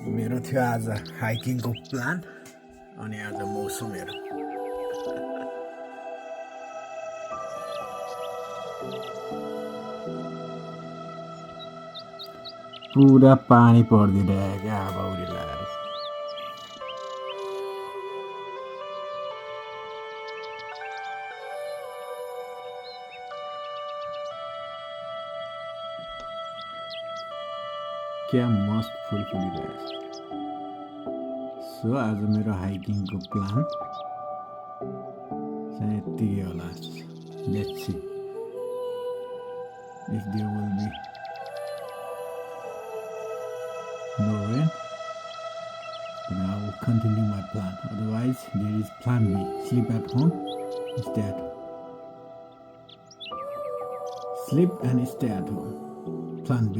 मेरो थियो आज हाइकिङको प्लान अनि आज मौसम हेर पुरा पानी परिदिरहेको क्या बाउरी लगाएर क्या मस्त फुल फुलिरहेछ। सो आज मेरो हाइकिङको प्लान चाहिँ यतिकै होला। Let's see if there will be no rain, then I will continue my plan. Otherwise, there is plan B. Sleep at home, stay at home. Sleep and stay at home. Plan B.